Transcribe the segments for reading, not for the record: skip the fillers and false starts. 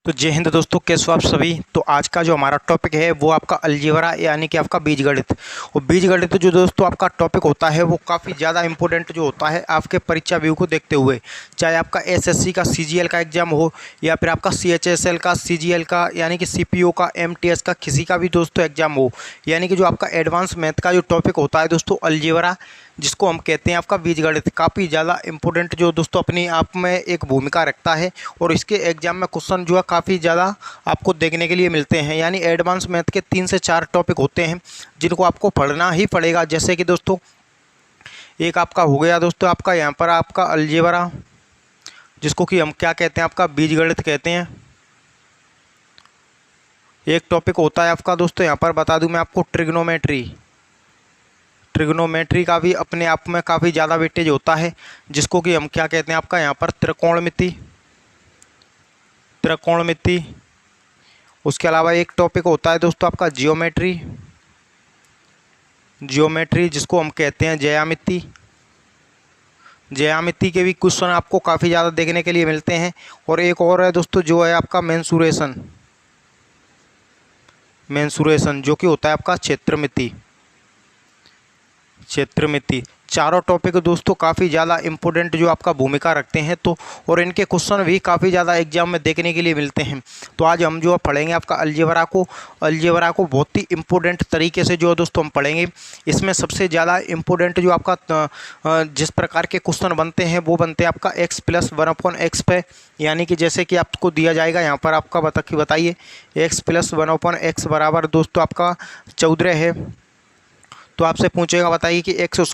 तो जय हिंद दोस्तों, कैसे हो आप सभी। तो आज का जो हमारा टॉपिक है वो आपका अलजेब्रा यानी कि आपका बीजगणित। और बीजगणित जो दोस्तों आपका टॉपिक होता है वो काफ़ी ज़्यादा इंपॉर्टेंट जो होता है आपके परीक्षा व्यू को देखते हुए, चाहे आपका एसएससी का सीजीएल का एग्जाम हो या फिर आपका सीएचएसएल का सीजीएल का यानी कि सीपीओ का एमटीएस का किसी का भी दोस्तों एग्जाम हो, यानी कि जो आपका एडवांस मैथ का जो टॉपिक होता है दोस्तों अलजेब्रा, जिसको हम कहते हैं आपका बीजगणित, काफ़ी ज़्यादा इंपॉर्टेंट जो दोस्तों अपनी आप में एक भूमिका रखता है। और इसके एग्जाम में क्वेश्चन जो है काफ़ी ज़्यादा आपको देखने के लिए मिलते हैं। यानी एडवांस मैथ के 3 से 4 टॉपिक होते हैं जिनको आपको पढ़ना ही पड़ेगा। जैसे कि दोस्तों एक आपका हो गया दोस्तों आपका यहाँ पर आपका अलजेब्रा, जिसको कि हम क्या कहते हैं आपका बीजगणित कहते हैं। एक टॉपिक होता है आपका दोस्तों यहाँ पर बता दूं मैं आपको ट्रिग्नोमेट्री। ट्रिग्नोमेट्री का भी अपने आप में काफ़ी ज़्यादा वेटेज होता है, जिसको कि हम क्या कहते हैं आपका यहाँ पर त्रिकोणमिति। त्रिकोणमिति उसके अलावा एक टॉपिक होता है दोस्तों आपका जियोमेट्री। जियोमेट्री जिसको हम कहते हैं ज्यामिति। ज्यामिति के भी क्वेश्चन आपको काफ़ी ज़्यादा देखने के लिए मिलते हैं। और एक और है दोस्तों जो है आपका मेंसुरेशन। मेंसुरेशन जो कि होता है आपका क्षेत्रमिति। क्षेत्रमिति चारों टॉपिक दोस्तों काफ़ी ज़्यादा इंपॉर्टेंट जो आपका भूमिका रखते हैं। तो और इनके क्वेश्चन भी काफ़ी ज़्यादा एग्जाम में देखने के लिए मिलते हैं। तो आज हम जो पढ़ेंगे आपका अलजेब्रा को। अलजेब्रा को बहुत ही इंपॉर्टेंट तरीके से जो दोस्तों हम पढ़ेंगे। इसमें सबसे ज़्यादा इंपॉर्टेंट जो आपका जिस प्रकार के क्वेश्चन बनते हैं वो बनते हैं आपका x + 1/x पे। यानी कि जैसे कि आपको दिया जाएगा यहाँ पर आपका बताइए x + 1/x बराबर दोस्तों आपका 14 है। तो आपसे पूछेगा बताइए कि x² +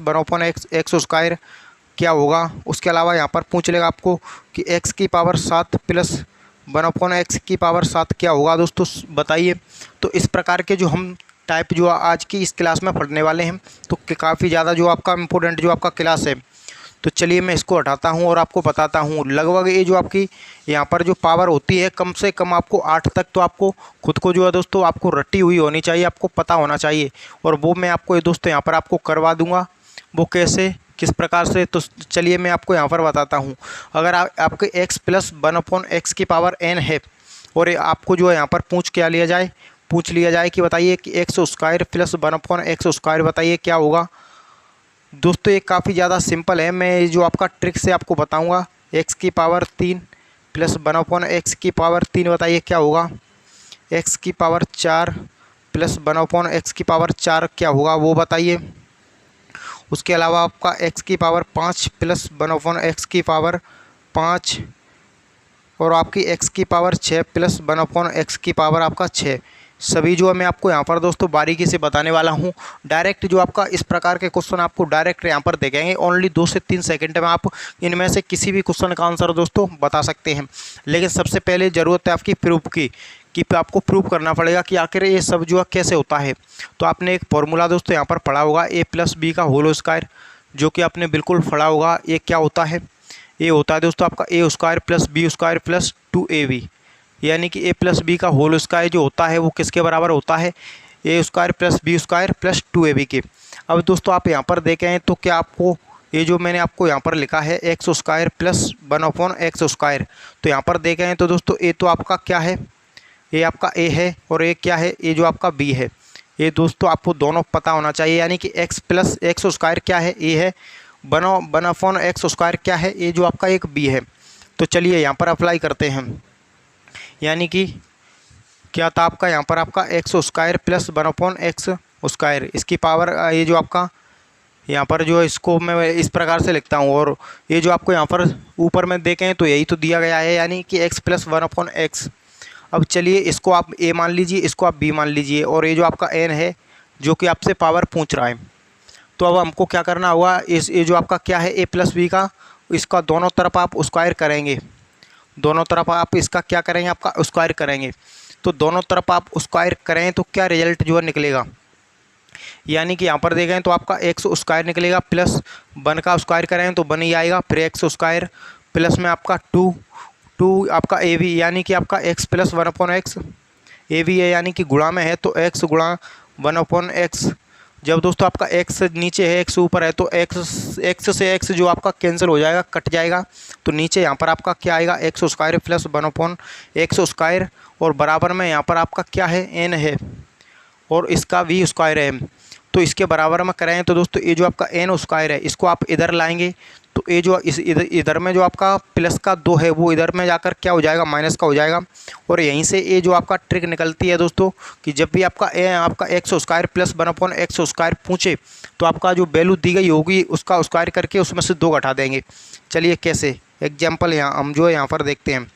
1/x क्या होगा। उसके अलावा यहाँ पर पूछ लेगा आपको कि x⁻7 + 1/x⁻7 क्या होगा दोस्तों, बताइए। तो इस प्रकार के जो हम टाइप जो आज की इस क्लास में पढ़ने वाले हैं, तो काफ़ी ज़्यादा जो आपका इम्पोर्टेंट जो आपका क्लास है। तो चलिए मैं इसको हटाता हूँ और आपको बताता हूँ। लगभग ये जो आपकी यहाँ पर जो पावर होती है कम से कम आपको 8 तक तो आपको खुद को जो है दोस्तों आपको रटी हुई होनी चाहिए, आपको पता होना चाहिए। और वो मैं आपको ये दोस्तों यहाँ पर आपको करवा दूँगा। वो कैसे किस प्रकार से, तो चलिए मैं आपको यहाँ पर बताता हूँ। अगर आपके x + 1/x⁻n है और आपको जो है यहाँ पर पूछ लिया जाए कि बताइए कि x² + 1/x² बताइए क्या होगा। दोस्तों ये काफ़ी ज़्यादा सिंपल है। मैं जो आपका ट्रिक से आपको बताऊंगा। x⁻3 + 1/x⁻3 बताइए क्या होगा। x⁻4 + 1/x⁻4 क्या होगा वो बताइए। उसके अलावा आपका x�5+ 1/x�5 और आपकी x�6 + 1/x आपका 6। सभी जो है मैं आपको यहाँ पर दोस्तों बारीकी से बताने वाला हूँ। डायरेक्ट जो आपका इस प्रकार के क्वेश्चन आपको डायरेक्ट यहाँ पर देखेंगे। ओनली 2 से 3 सेकंड में आप इनमें से किसी भी क्वेश्चन का आंसर दोस्तों बता सकते हैं। लेकिन सबसे पहले ज़रूरत है आपकी प्रूफ की, कि आपको प्रूफ करना पड़ेगा कि आखिर ये सब जो है कैसे होता है। तो आपने एक फॉर्मूला दोस्तों यहाँ पर पढ़ा होगा a + b का होल स्क्वायर, जो कि आपने बिल्कुल पढ़ा होगा। ये क्या होता है, ये होता है दोस्तों आपका a² + b² + 2ab। यानी कि a + b का होल स्क्वायर जो होता है वो किसके बराबर होता है, a² + b² + 2ab के। अब दोस्तों आप यहाँ पर देखें तो क्या आपको ये जो मैंने आपको यहाँ पर लिखा है x² + 1/x², तो यहाँ पर देखें तो दोस्तों ये तो आपका क्या है, ये आपका a है और ये क्या है, ये जो आपका b है। ये दोस्तों आपको दोनों पता होना चाहिए। यानी कि x + x² क्या है, a है, 1/x² क्या है, ये जो आपका एक b है। तो चलिए यहाँ पर अप्लाई करते हैं। यानी कि क्या था आपका यहाँ पर आपका x² + 1/x², इसकी पावर ये जो आपका यहाँ पर जो इसको मैं इस प्रकार से लिखता हूँ। और ये जो आपको यहाँ पर ऊपर में देखें तो यही तो दिया गया है, यानी कि x + 1/x। अब चलिए इसको आप a मान लीजिए, इसको आप b मान लीजिए, और ये जो आपका n है जो कि आपसे पावर पूछ रहा है। तो अब हमको क्या करना होगा, ये जो आपका क्या है a + b का, इसका दोनों तरफ आप स्क्वायर करेंगे। दोनों तरफ आप इसका क्या करेंगे, आपका स्क्वायर करेंगे। तो दोनों तरफ आप स्क्वायर करें तो क्या रिजल्ट जो है निकलेगा। यानी कि यहाँ पर देखें तो आपका x² निकलेगा, प्लस 1 का स्क्वायर करें तो 1 ही आएगा, फिर x² प्लस में आपका 2 आपका ab, यानी कि आपका x + 1/x ab है, यानी कि गुणा में है तो x × 1/x जब दोस्तों आपका एक्स नीचे है एक्स ऊपर है तो एक्स से एक्स जो आपका कैंसिल हो जाएगा, कट जाएगा। तो नीचे यहाँ पर आपका क्या आएगा, एक्स स्क्वायर प्लस 1/एक्स स्क्वायर, और बराबर में यहाँ पर आपका क्या है, एन है, और इसका वी स्क्वायर है। तो इसके बराबर में कराएं तो दोस्तों ये जो आपका एन स्क्वायर है इसको आप इधर लाएंगे तो ये जो इधर में जो आपका प्लस का 2 है वो इधर में जाकर क्या हो जाएगा, माइनस का हो जाएगा। और यहीं से ये जो आपका ट्रिक निकलती है दोस्तों कि जब भी आपका एक्स स्क्वायर प्लस 1/एक्स स्क्वायर पूछे तो आपका जो वैल्यू दी गई होगी उसका स्क्वायर करके उसमें से 2 घटा देंगे। चलिए कैसे, एग्जाम्पल यहाँ हम जो है यहाँ पर देखते हैं।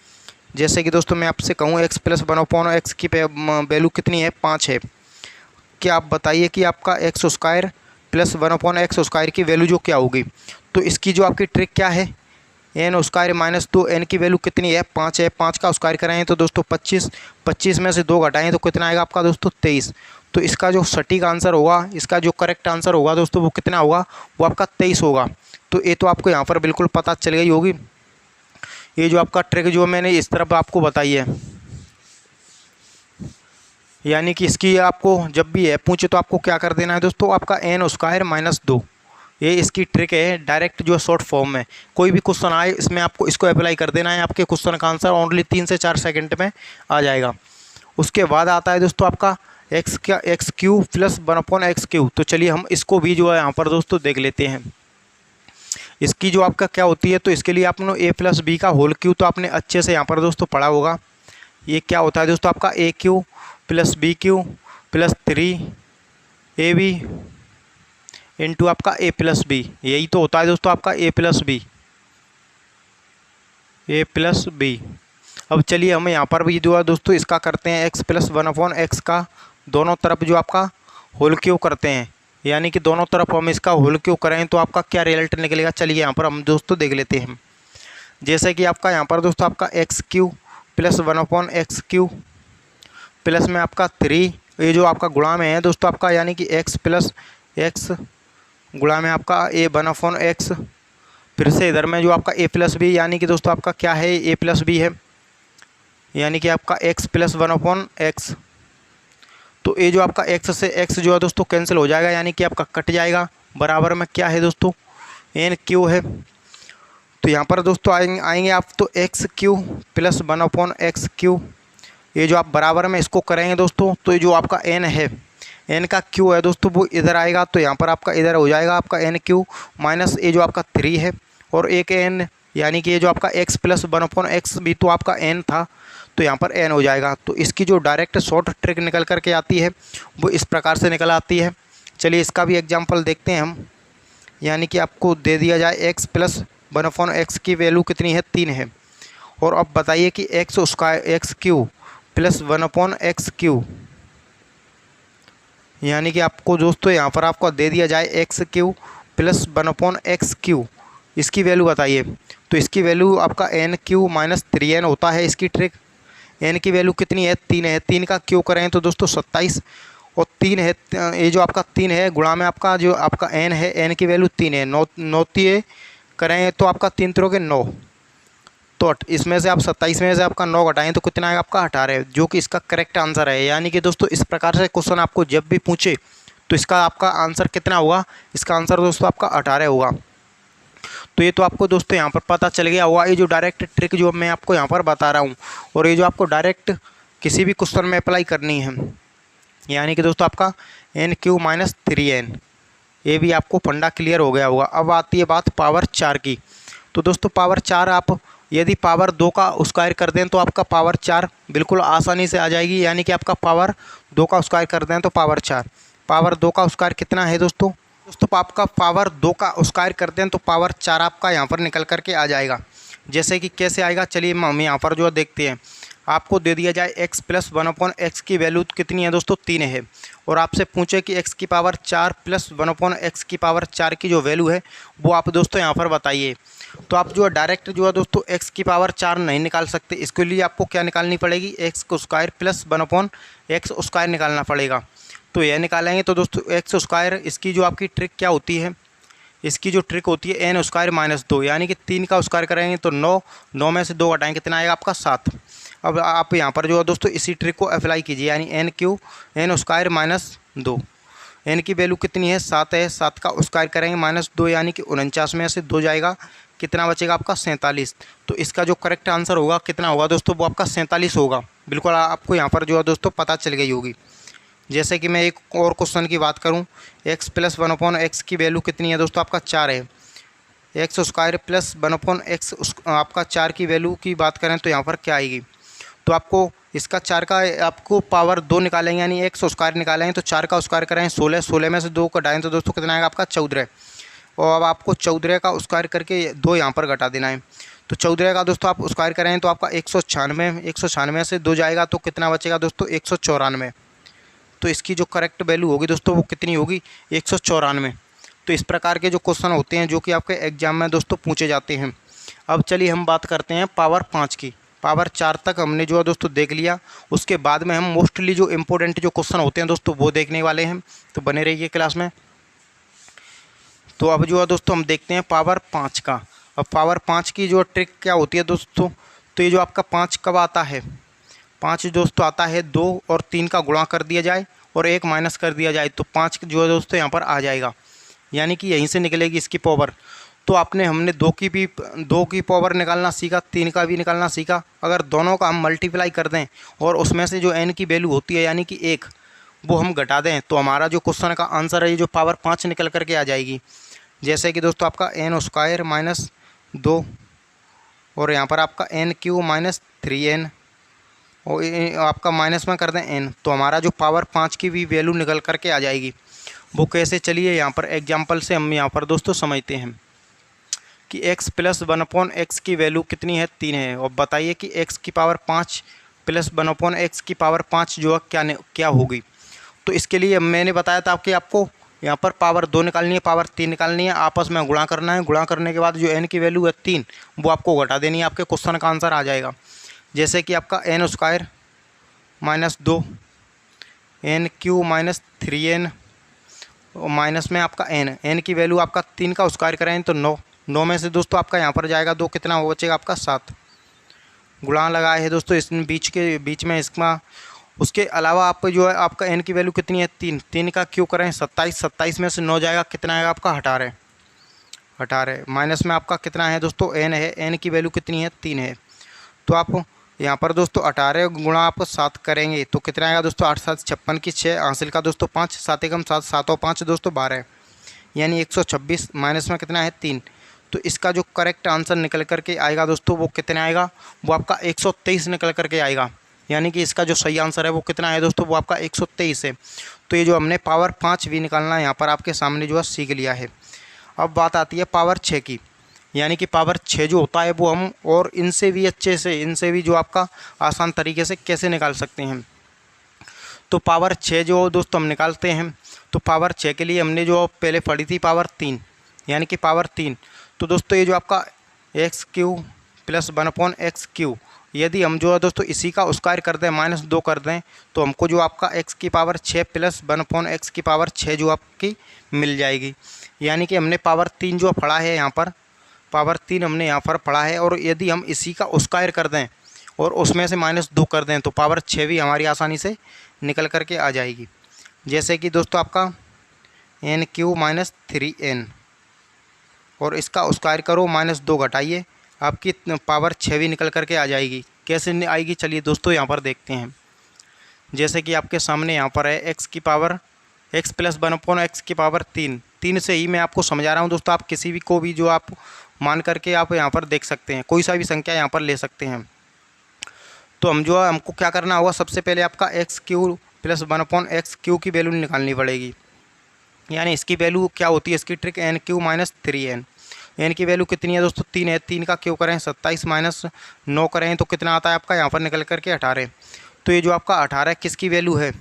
जैसे कि दोस्तों मैं आपसे कहूँ एक्स प्लस 1/एक्स की वैल्यू कितनी है, 5 है। क्या आप बताइए कि आपका एक्स स्क्वायर प्लस 1/एक्स स्क्वायर की वैल्यू जो क्या होगी। तो इसकी जो आपकी ट्रिक क्या है, एन स्क्वायर माइनस 2, एन की वैल्यू कितनी है, 5 है। 5 का स्क्वायर कराएं तो दोस्तों 25, 25 में से 2 घटाएं तो कितना आएगा आपका दोस्तों, 23। तो इसका जो सटीक आंसर होगा, इसका जो करेक्ट आंसर होगा दोस्तों वो कितना होगा, वो आपका 23 होगा। तो ये तो आपको यहाँ पर बिल्कुल पता चल गई होगी। ये जो आपका ट्रिक जो मैंने इस तरफ आपको बताई है, यानी कि इसकी आपको जब भी है पूछे तो आपको क्या कर देना है दोस्तों, आपका एन स्क्वायर माइनस 2, ये इसकी ट्रिक है। डायरेक्ट जो शॉर्ट फॉर्म में कोई भी क्वेश्चन आए इसमें आपको इसको अप्लाई कर देना है, आपके क्वेश्चन का आंसर ओनली 3 से 4 सेकंड में आ जाएगा। उसके बाद आता है दोस्तों आपका एक्स क्यू प्लस 1/एक्स क्यू। तो चलिए हम इसको भी जो है यहाँ पर दोस्तों देख लेते हैं। इसकी जो आपका क्या होती है, तो इसके लिए आपने ए प्लस बी का होल क्यू तो आपने अच्छे से यहाँ पर दोस्तों पढ़ा होगा। ये क्या होता है दोस्तों, आपका a cube plus b cube plus 3ab into आपका ए प्लस बी, यही तो होता है दोस्तों आपका ए प्लस बी। अब चलिए हम यहाँ पर भी जो है दोस्तों इसका करते हैं एक्स प्लस 1/एक्स का दोनों तरफ जो आपका होल क्यू करते हैं, यानी कि दोनों तरफ हम इसका होल क्यू करें तो आपका क्या रिजल्ट निकलेगा। चलिए यहाँ पर हम दोस्तों देख लेते हैं। जैसे कि आपका यहाँ पर दोस्तों आपका एक्स क्यू प्लस 1/एक्स क्यू प्लस में आपका 3, ये जो आपका गुणा में है दोस्तों आपका, यानी कि एक्स प्लस एक्स गुणा में आपका ए 1/एक्स, फिर से इधर में जो आपका ए प्लस बी, यानी कि दोस्तों आपका क्या है, ए प्लस बी है, यानी कि आपका एक्स प्लस 1/एक्स। तो ये जो आपका एक्स से एक्स जो है दोस्तों कैंसिल हो जाएगा, यानी कि आपका कट जाएगा। बराबर में क्या है दोस्तों, एन क्यू है। तो यहाँ पर दोस्तों आएंगे आप तो एक्स क्यू प्लस 1/एक्स क्यू, ये जो आप बराबर में इसको करेंगे दोस्तों तो ये जो आपका एन है, एन का क्यू है दोस्तों वो इधर आएगा। तो यहाँ पर आपका इधर हो जाएगा आपका एन क्यू माइनस ये जो आपका 3 है और एक एन, यानी कि ये जो आपका एक्स प्लस 1/एक्स भी तो आपका एन था, तो यहाँ पर एन हो जाएगा। तो इसकी जो डायरेक्ट शॉर्ट ट्रिक निकल करके आती है वो इस प्रकार से निकल आती है। चलिए इसका भी एग्जाम्पल देखते हैं हम। यानी कि आपको दे दिया जाए एक्स प्लस 1/एक्स की वैल्यू कितनी है, 3 है, और अब बताइए कि एक्स क्यू प्लस 1/एक्स क्यू, यानी कि आपको दोस्तों यहाँ पर आपको दे दिया जाए एक्स क्यू प्लस 1/एक्स क्यू, इसकी वैल्यू बताइए। तो इसकी वैल्यू आपका एन क्यू माइनस 3n होता है। इसकी ट्रिक, एन की वैल्यू कितनी है, 3 है, 3 का क्यू करें तो दोस्तों 27, और 3 है, ये जो आपका 3 है गुणा में आपका जो आपका एन है, एन की वैल्यू 3 है, 9 करें तो आपका 3 3 के 9, तो इसमें से आप 27 में से आपका 9 घटाएं तो कितना आएगा आपका 18, जो कि इसका करेक्ट आंसर है। यानी कि दोस्तों इस प्रकार से क्वेश्चन आपको जब भी पूछे तो इसका आपका आंसर कितना होगा, इसका आंसर दोस्तों आपका 18 होगा। तो ये तो आपको दोस्तों यहाँ पर पता चल गया होगा। ये जो डायरेक्ट ट्रिक जो मैं आपको यहाँ पर बता रहा हूँ, और ये जो आपको डायरेक्ट किसी भी क्वेश्चन में अप्लाई करनी है, यानी कि दोस्तों आपका एन क्यू माइनस 3n, ये भी आपको फंडा क्लियर हो गया होगा। अब आती है बात पावर 4 की। तो दोस्तों पावर 4 आप यदि पावर 2 का स्क्वायर कर दें तो आपका पावर 4 बिल्कुल आसानी से आ जाएगी। यानी कि आपका पावर 2 का स्क्वायर कर दें तो पावर 4, पावर 2 का स्क्वायर कितना है दोस्तों, आपका पावर 2 का स्क्वायर कर दें तो पावर 4 आपका यहाँ पर निकल करके आ जाएगा। जैसे कि कैसे आएगा, चलिए हम यहाँ पर जो देखते हैं। आपको दे दिया जाए x प्लस 1/एक्स की वैल्यू कितनी है दोस्तों, 3 है, और आपसे पूछे कि x की पावर 4 प्लस 1/एक्स की पावर 4 की जो वैल्यू है वो आप दोस्तों यहाँ पर बताइए। तो आप जो है डायरेक्ट जो है दोस्तों x की पावर 4 नहीं निकाल सकते। इसके लिए आपको क्या निकालनी पड़ेगी, x को स्क्वायर प्लस 1/एक्स स्क्वायर निकालना पड़ेगा। तो यह निकालेंगे तो दोस्तों एक्स स्क्वायर, इसकी जो आपकी ट्रिक क्या होती है, इसकी जो ट्रिक होती है एन स्क्वायर माइनस 2, यानी कि 3 का स्क्वायर करेंगे तो 9 में से 2 घटाएंगे कितना आएगा आपका 7। अब आप यहाँ पर जो है दोस्तों इसी ट्रिक को अप्लाई कीजिए, यानी n q n square minus 2, n की वैल्यू कितनी है 7 है, 7 का स्क्वायर करेंगे -2 यानी कि 49 में से 2 जाएगा, कितना बचेगा आपका 47। तो इसका जो करेक्ट आंसर होगा कितना होगा दोस्तों, वो आपका 47 होगा। बिल्कुल आपको यहाँ पर जो है दोस्तों पता चल गई होगी। जैसे कि मैं एक और क्वेश्चन की बात करूँ, x + 1/x की वैल्यू कितनी है दोस्तों, आपका 4 है। एक्स स्क्वायर प्लस 1/x आपका 4 की वैल्यू की बात करें तो यहाँ पर क्या आएगी, तो आपको इसका 4 का आपको पावर 2 निकालेंगे, यानी एक्स स्क्वायर निकालेंगे तो 4 का स्क्वायर करें 16, 16 में से 2 घटाएं तो दोस्तों कितना आएगा आपका 14। और अब आपको 14 का स्क्वायर करके 2 यहाँ पर घटा देना है। तो 14 का दोस्तों आप स्क्वायर करें तो आपका 196, 196 से 2 जाएगा तो कितना बचेगा दोस्तों 194। तो इसकी जो करेक्ट वैल्यू होगी दोस्तों वो कितनी होगी 194। तो इस प्रकार के जो क्वेश्चन होते हैं जो कि आपके एग्जाम में दोस्तों पूछे जाते हैं। अब चलिए हम बात करते हैं पावर 5 की। पावर 4 तक हमने जो है दोस्तों देख लिया, उसके बाद में हम मोस्टली जो इम्पोर्टेंट जो क्वेश्चन होते हैं दोस्तों वो देखने वाले हैं, तो बने रहिए क्लास में। तो अब जो है दोस्तों हम देखते हैं पावर 5 का। अब पावर 5 की जो ट्रिक क्या होती है दोस्तों, तो ये जो आपका 5 कब आता है, 5 दोस्तों आता है 2 और 3 का गुणा कर दिया जाए और 1 माइनस कर दिया जाए तो 5 जो है दोस्तों यहाँ पर आ जाएगा, यानी कि यहीं से निकलेगी इसकी पावर। तो हमने 2 की पावर निकालना सीखा, 3 का भी निकालना सीखा। अगर दोनों का हम मल्टीप्लाई कर दें और उसमें से जो n की वैल्यू होती है यानी कि 1 वो हम घटा दें तो हमारा जो क्वेश्चन का आंसर है ये जो पावर 5 निकल करके आ जाएगी। जैसे कि दोस्तों आपका n स्क्वायर -2 और यहाँ पर आपका n³ -3n और आपका माइनस में कर दें n, तो हमारा जो पावर 5 की भी वैल्यू निकल करके आ जाएगी। वो कैसे, चलिए यहाँ पर एग्जांपल से हम यहाँ पर दोस्तों समझते हैं कि x + 1/x की वैल्यू कितनी है 3 है। और बताइए कि x की पावर 5 + 1/x की पावर 5 जो है क्या होगी। तो इसके लिए मैंने बताया था कि आपको यहाँ पर पावर 2 निकालनी है, पावर 3 निकालनी है, आपस में गुणा करना है। गुणा करने के बाद जो n की वैल्यू है 3 वो आपको घटा देनी है, आपके क्वेश्चन का आंसर आ जाएगा। जैसे कि आपका n स्क्वायर -2 n³ -3n और माइनस में आपका n की वैल्यू आपका 3 का स्क्वायर करें तो 9, 9 में से दोस्तों आपका यहाँ पर जाएगा 2, कितना हो बचेगा आपका 7। गुणा लगाए है दोस्तों इस बीच में इसका। उसके अलावा आप जो है आपका n की वैल्यू कितनी है 3, 3 का क्यों करें 27, 27 में से 9 जाएगा, कितना आएगा आपका 18, 18 माइनस में आपका कितना है दोस्तों n है, n की वैल्यू कितनी है 3 है। तो आप यहाँ पर दोस्तों 18 गुणा आप 7 करेंगे तो कितना आएगा दोस्तों 8 7 56 की 6 हासिल का दोस्तों 5, 7 एकम 7, 7 और 5 दोस्तों 12 यानी 126 माइनस में कितना है 3। तो इसका जो करेक्ट आंसर निकल करके आएगा दोस्तों वो कितना आएगा, वो आपका 123 निकल करके आएगा। यानी कि इसका जो सही आंसर है वो कितना है दोस्तों, वो आपका 123 है। तो ये जो हमने पावर 5 भी निकालना यहाँ पर आपके सामने जो है सीख लिया है। अब बात आती है पावर 6 की, यानी कि पावर 6 जो होता है वो हम और इनसे भी अच्छे से, इनसे भी जो आपका आसान तरीके से कैसे निकाल सकते हैं। तो पावर 6 जो दोस्तों हम निकालते हैं, तो पावर 6 के लिए हमने जो पहले पढ़ी थी पावर 3, यानी कि पावर 3। तो दोस्तों ये जो आपका x³ + 1/x³, यदि हम जो है दोस्तों इसी का स्क्वायर कर दें -2 कर दें तो हमको जो आपका x की पावर 6 + 1/x की पावर 6 जो आपकी मिल जाएगी। यानी कि हमने पावर 3 जो पढ़ा है यहाँ पर, पावर 3 हमने यहाँ पर पढ़ा है और यदि हम इसी का स्क्वायर कर दें और उसमें से -2 कर दें तो पावर 6 भी हमारी आसानी से निकल करके आ जाएगी। जैसे कि दोस्तों आपका n³ -3n और इसका स्क्वायर करो -2 घटाइए, आपकी पावर 6 भी निकल करके आ जाएगी। कैसे आएगी चलिए दोस्तों यहाँ पर देखते हैं। जैसे कि आपके सामने यहाँ पर है x + 1/x की पावर 3, 3 से ही मैं आपको समझा रहा हूँ दोस्तों। आप किसी भी को भी जो आप मान करके आप यहाँ पर देख सकते हैं, कोई सा भी संख्या यहाँ पर ले सकते हैं। तो हम जो है हमको क्या करना होगा, सबसे पहले आपका x³ + 1/x³ की वैल्यू निकालनी पड़ेगी। यानी इसकी वैल्यू क्या होती है, इसकी ट्रिक n³ -3n। n की वैल्यू कितनी है दोस्तों 3 है, 3 का क्यों करें 27 -9 करें तो कितना आता है आपका यहाँ पर निकल करके 18। तो ये जो आपका 18 किसकी वैल्यू है,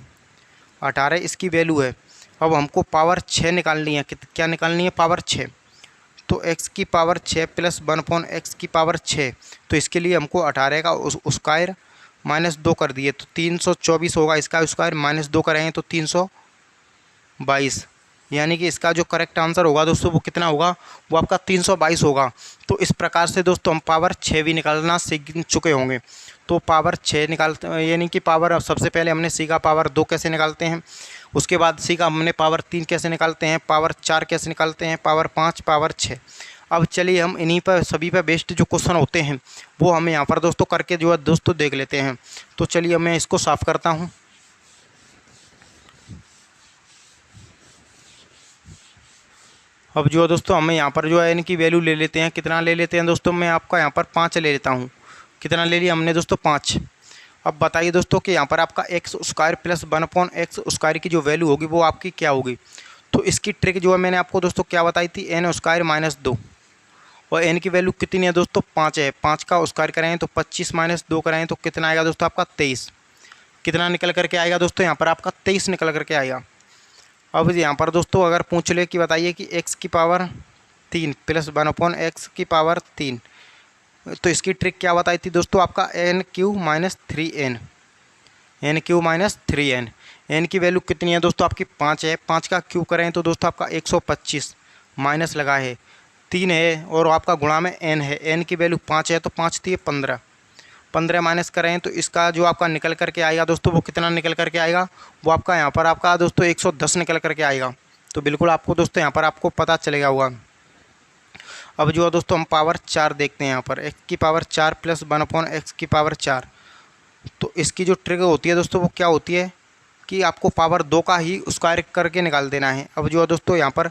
18 इसकी वैल्यू है। अब हमको पावर 6 निकालनी है, क्या निकालनी है पावर 6। तो x की पावर 6 + 1/x की पावर 6, तो इसके लिए हमको 18 का स्क्वायर -2 कर दिए तो 324 होगा, इसका स्क्वायर -2 करेंगे तो 322। यानी कि इसका जो करेक्ट आंसर होगा दोस्तों वो कितना होगा, वो आपका 322 होगा। तो इस प्रकार से दोस्तों हम पावर 6 भी निकालना सीख चुके होंगे। तो पावर 6 निकालते, यानी कि पावर सबसे पहले हमने सीखा पावर 2 कैसे निकालते हैं, उसके बाद सीखा हमने पावर 3 कैसे निकालते हैं, पावर 4 कैसे निकालते हैं, पावर 5, पावर 6। अब चलिए हम इन्हीं पर सभी पर बेस्ड जो क्वेश्चन होते हैं वो हम यहाँ पर दोस्तों करके जो है दोस्तों देख लेते हैं। तो चलिए मैं इसको साफ़ करता हूँ। अब जो है दोस्तों हमें यहाँ पर जो है इनकी वैल्यू ले लेते हैं। कितना ले लेते हैं दोस्तों, मैं आपका यहाँ पर 5 ले लेता हूँ। कितना ले लिया हमने दोस्तों, 5। अब बताइए दोस्तों कि यहाँ पर आपका x square plus 1/x square की जो वैल्यू होगी वो आपकी क्या होगी। तो इसकी ट्रिक जो है मैंने आपको दोस्तों क्या बताई थी, n स्क्वायर माइनस 2, और n की वैल्यू कितनी है दोस्तों, 5 है। 5 का स्क्वायर कराएँ तो 25 माइनस 2 कराएँ तो कितना आएगा दोस्तों आपका 23। कितना निकल करके आएगा दोस्तों, यहाँ पर आपका 23 निकल करके आएगा। अब यहाँ पर दोस्तों अगर पूछ ले कि बताइए कि x की पावर 3 प्लस 1/x की पावर 3, तो इसकी ट्रिक क्या बताई थी दोस्तों, आपका n³ minus 3n, n³ minus 3n। n की वैल्यू कितनी है दोस्तों आपकी 5 है। 5 का क्यूब करें तो दोस्तों आपका 125 माइनस लगा है 3 है, और आपका गुणा में n है। n की वैल्यू 5 है तो 5 थी 15, 15 माइनस करें तो इसका जो आपका निकल करके आएगा दोस्तों वो कितना निकल करके आएगा, वो आपका यहाँ पर आपका दोस्तों 110 निकल करके आएगा। तो बिल्कुल आपको दोस्तों यहाँ पर आपको पता चलेगा होगा। अब जो है दोस्तों हम पावर 4 देखते हैं। यहाँ पर x की पावर 4 प्लस 1/x की पावर 4, तो इसकी जो ट्रिक होती है दोस्तों वो क्या होती है कि आपको पावर 2 का ही स्क्वायर करके निकाल देना है। अब जो है दोस्तों यहाँ पर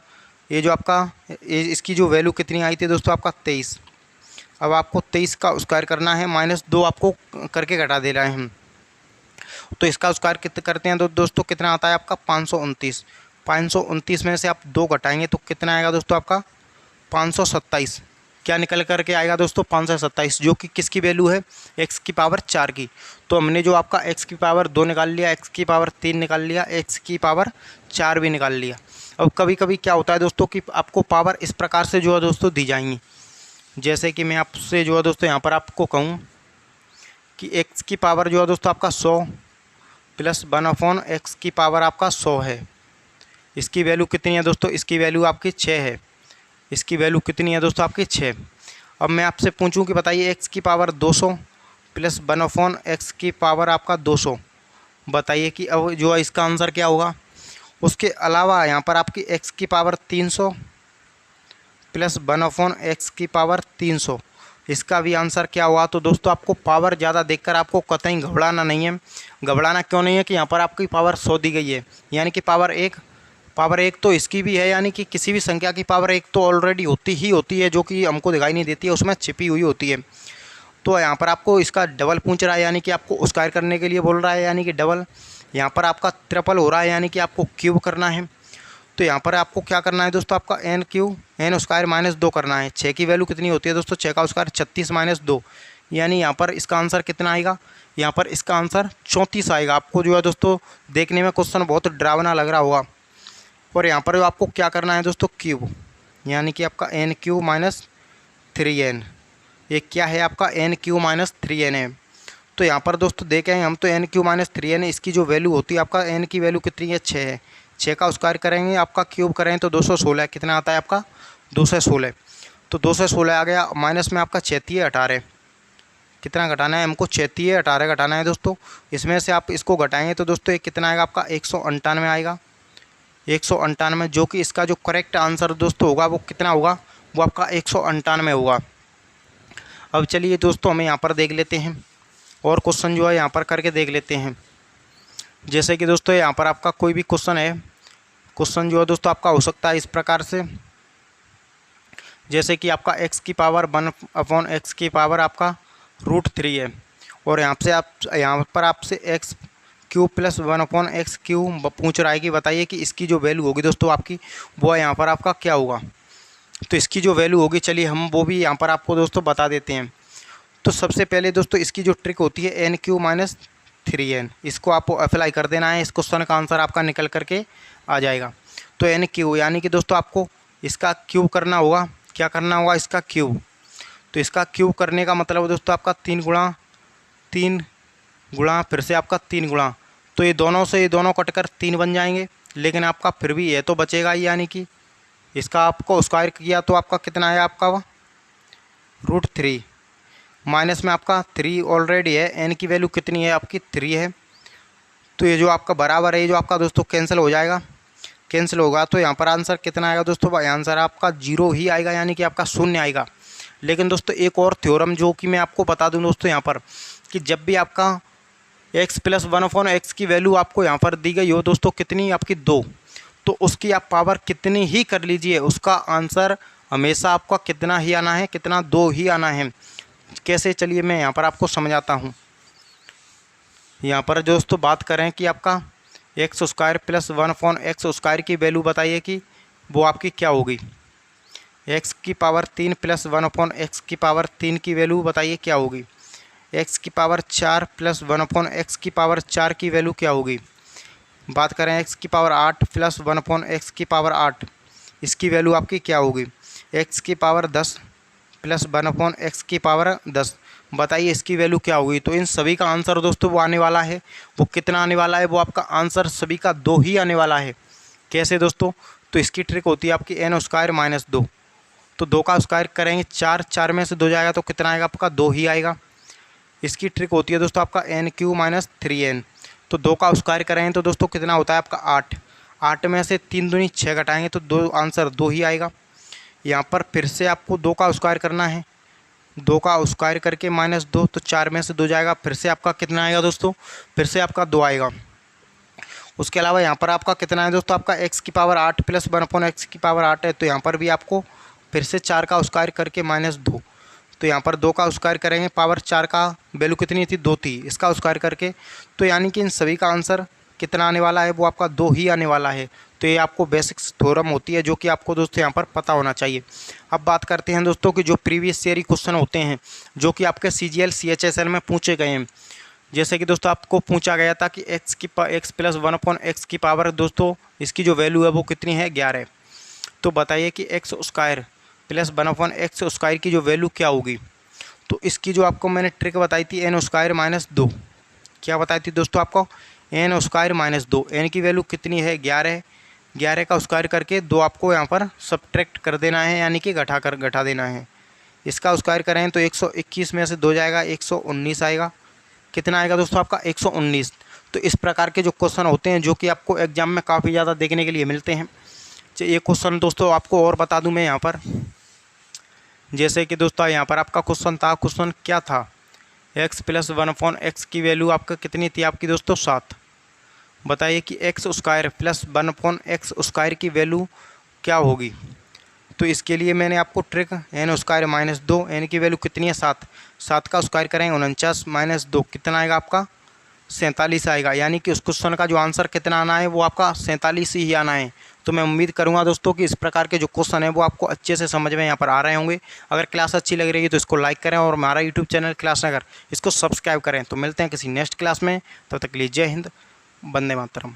ये जो आपका इसकी जो वैल्यू कितनी आई थी दोस्तों आपका 23। अब आपको 23 का स्क्वायर करना है, माइनस 2 आपको करके घटा दे रहे हैं हम। तो इसका स्क्वायर कितने करते हैं तो दोस्तों कितना आता है आपका 529। 529 में से आप 2 घटाएंगे तो कितना आएगा दोस्तों आपका 527। क्या निकल करके आएगा दोस्तों 527, जो कि किसकी वैल्यू है, x की पावर 4 की। तो हमने जो आपका x की पावर 2 निकाल लिया, x की पावर 3 निकाल लिया, x की पावर 4 भी निकाल लिया। अब कभी कभी क्या होता है दोस्तों कि आपको पावर इस प्रकार से जो है दोस्तों दी जाएंगी, जैसे कि मैं आपसे जो है दोस्तों यहाँ पर आपको कहूँ कि x की पावर जो है दोस्तों आपका 100 प्लस 1/x की पावर आपका 100 है। इसकी वैल्यू कितनी है दोस्तों, इसकी वैल्यू आपकी 6 है। इसकी वैल्यू कितनी है दोस्तों आपकी 6। अब मैं आपसे पूछूं कि बताइए x की पावर 200 प्लस 1/x की पावर आपका 200, बताइए कि अब जो है इसका आंसर क्या होगा। उसके अलावा यहाँ पर आपकी x की पावर 300 प्लस 1/x की पावर 300, इसका भी आंसर क्या हुआ। तो दोस्तों आपको पावर ज़्यादा देखकर आपको कतई घबराना नहीं है। घबराना क्यों नहीं है कि यहाँ पर आपकी पावर 100 दी गई है, यानी कि पावर 1 तो इसकी भी है, यानी कि किसी भी संख्या की पावर 1 तो ऑलरेडी होती है, जो कि हमको दिखाई नहीं देती है, उसमें छिपी हुई होती है। तो यहाँ पर आपको इसका डबल पूछ रहा है, यानी कि आपको स्क्वायर करने के लिए बोल रहा है, यानी कि डबल। यहाँ पर आपका ट्रिपल हो रहा है, यानी कि आपको क्यूब करना है। तो यहाँ पर आपको क्या करना है दोस्तों, आपका n स्क्वायर माइनस 2 करना है। 6 की वैल्यू कितनी होती है दोस्तों, 6 का स्क्वायर 36 माइनस 2, यानी यहाँ पर इसका आंसर कितना आएगा, यहाँ पर इसका आंसर 34 आएगा। आपको जो है दोस्तों देखने में क्वेश्चन बहुत डरावना लग रहा होगा, और यहाँ पर आपको क्या करना है दोस्तों, क्यूब, यानी कि आपका n³ माइनस 3n। ये क्या है आपका n³ माइनस 3n है। तो यहाँ पर दोस्तों देखें हम तो n³ माइनस 3n, इसकी जो वैल्यू होती है आपका n की वैल्यू कितनी है, 6 है। 6 का स्क्वायर करेंगे आपका क्यूब करें तो 216, कितना आता है आपका 216। तो 216 आ गया, माइनस में आपका 36 18, कितना घटाना है हमको, 36 18 घटाना है दोस्तों। इसमें से आप इसको घटाएंगे तो दोस्तों ये कितना आएगा आपका 198 आएगा, 198, जो कि इसका जो करेक्ट आंसर दोस्तों होगा वो कितना होगा, वो आपका 198 होगा। अब चलिए दोस्तों हमें यहाँ पर देख लेते हैं और क्वेश्चन जो है यहाँ पर करके देख लेते हैं। जैसे कि दोस्तों यहाँ पर आपका कोई भी क्वेश्चन है, क्वेश्चन जो है दोस्तों आपका हो सकता है इस प्रकार से, जैसे कि आपका x की पावर 1/x की पावर आपका √3 है, और यहाँ पर आपसे x³ प्लस 1/x³ पूछ रहा है कि बताइए कि इसकी जो वैल्यू होगी दोस्तों आपकी वो यहाँ पर आपका क्या होगा। तो इसकी जो वैल्यू होगी चलिए हम वो भी यहाँ पर आपको दोस्तों बता देते हैं। तो सबसे पहले दोस्तों इसकी जो ट्रिक होती है n³ माइनस 3n, इसको आपको अप्लाई कर देना है, इस क्वेश्चन का आंसर आपका निकल करके आ जाएगा। तो n³ यानी कि दोस्तों आपको इसका क्यूब करना होगा, क्या करना होगा, इसका क्यूब। तो इसका क्यूब करने का मतलब दोस्तों आपका 3 गुणा फिर से आपका 3 गुणा, तो ये दोनों कटकर 3 बन जाएंगे, लेकिन आपका फिर भी ये तो बचेगा ही, यानी कि इसका आपको स्क्वायर किया तो आपका कितना है आपका √3 माइनस में आपका 3 ऑलरेडी है, एन की वैल्यू कितनी है आपकी 3 है। तो ये जो आपका बराबर है, ये जो आपका दोस्तों कैंसिल हो जाएगा, कैंसिल होगा तो यहाँ पर आंसर कितना आएगा दोस्तों, आंसर आपका 0 ही आएगा, यानी कि आपका शून्य आएगा। लेकिन दोस्तों एक और थ्योरम जो कि मैं आपको बता दूं दोस्तों यहाँ पर, कि जब भी आपका x प्लस 1/x की वैल्यू आपको यहाँ पर दी गई हो दोस्तों कितनी आपकी 2, तो उसकी आप पावर कितनी ही कर लीजिए, उसका आंसर हमेशा आपका कितना ही आना है, कितना 2 ही आना है। कैसे, चलिए मैं यहाँ पर आपको समझाता हूँ। यहाँ पर दोस्तों बात करें कि आपका x square plus 1/x square की वैल्यू बताइए कि वो आपकी क्या होगी। x की पावर 3 प्लस 1/x की पावर 3 की वैल्यू बताइए क्या होगी। x की पावर 4 प्लस 1/x की पावर 4 की वैल्यू क्या होगी। बात करें x की पावर 8 प्लस 1/x की पावर 8, इसकी वैल्यू आपकी क्या होगी। x की पावर 10 प्लस 1/x की पावर 10, बताइए इसकी वैल्यू क्या होगी। तो इन सभी का आंसर दोस्तों वो आने वाला है, वो कितना आने वाला है, वो आपका आंसर सभी का 2 ही आने वाला है। कैसे दोस्तों, तो इसकी ट्रिक होती है आपकी n स्क्वायर माइनस 2, तो 2 का स्क्वायर करेंगे 4, 4 में से 2 जाएगा तो कितना आएगा आपका 2 ही आएगा। इसकी ट्रिक होती है दोस्तों आपका n³ माइनस 3n, तो 2 का स्क्वायर करेंगे तो दोस्तों कितना होता है आपका 8, 8 में से 3 दूनी 6 घटाएंगे तो 2 आंसर 2 ही आएगा। यहाँ पर फिर से आपको 2 का स्क्वायर करना है, 2 का स्क्वायर करके माइनस 2, तो 4 में से 2 जाएगा, फिर से आपका कितना आएगा दोस्तों, फिर से आपका 2 आएगा। उसके अलावा यहाँ पर आपका कितना है दोस्तों, आपका x की पावर 8 प्लस 1/x की पावर 8 है, तो यहाँ पर भी आपको फिर से 4 का स्क्वायर करके माइनस 2, तो यहाँ पर 2 का स्क्वायर करेंगे, पावर 4 का वैल्यू कितनी थी 2 थी, इसका स्क्वायर करके, तो यानी कि इन सभी का आंसर कितना आने वाला है, वो आपका 2 ही आने वाला है। तो ये आपको बेसिक्स थ्योरम होती है जो कि आपको दोस्तों यहाँ पर पता होना चाहिए। अब बात करते हैं दोस्तों कि जो प्रीवियस ईयर क्वेश्चन होते हैं जो कि आपके CGL CHSL में पूछे गए हैं। जैसे कि दोस्तों आपको पूछा गया था कि x प्लस 1/x की पावर दोस्तों इसकी जो वैल्यू है वो कितनी है 11, तो बताइए कि x square plus 1/x square की जो वैल्यू क्या होगी। तो इसकी जो आपको मैंने ट्रिक बताई थी n स्क्वायर माइनस 2, क्या बताई थी दोस्तों आपको, n स्क्वायर माइनस 2, n की वैल्यू कितनी है 11, 11 का स्क्वायर करके 2 आपको यहाँ पर सब्ट्रैक्ट कर देना है, यानी कि घटा देना है। इसका स्क्वायर करें तो 121 में से 2 जाएगा 119 आएगा, कितना आएगा दोस्तों आपका 119। तो इस प्रकार के जो क्वेश्चन होते हैं जो कि आपको एग्जाम में काफ़ी ज़्यादा देखने के लिए मिलते हैं। ये क्वेश्चन दोस्तों आपको और बता दूं मैं यहाँ पर, जैसे कि दोस्तों यहाँ पर आपका क्वेश्चन था, क्वेश्चन क्या था, x प्लस 1/x की वैल्यू आपका कितनी थी आपकी दोस्तों 7, बताइए कि x square plus 1/x square की वैल्यू क्या होगी। तो इसके लिए मैंने आपको trick n square minus 2, n की वैल्यू कितनी है 7, 7 का स्क्वायर करेंगे 49 माइनस 2 कितना आएगा आपका 47 आएगा, यानी कि उस क्वेश्चन का जो आंसर कितना आना है वो आपका 47 ही आना है। तो मैं उम्मीद करूंगा दोस्तों कि इस प्रकार के जो क्वेश्चन है वो आपको अच्छे से समझ में यहाँ पर आ रहे होंगे। अगर क्लास अच्छी लग रही है तो इसको लाइक करें और हमारा यूट्यूब चैनल क्लास नगर इसको सब्सक्राइब करें। तो मिलते हैं किसी नेक्स्ट क्लास में, तब तक के लिए जय हिंद, वंदे मातरम।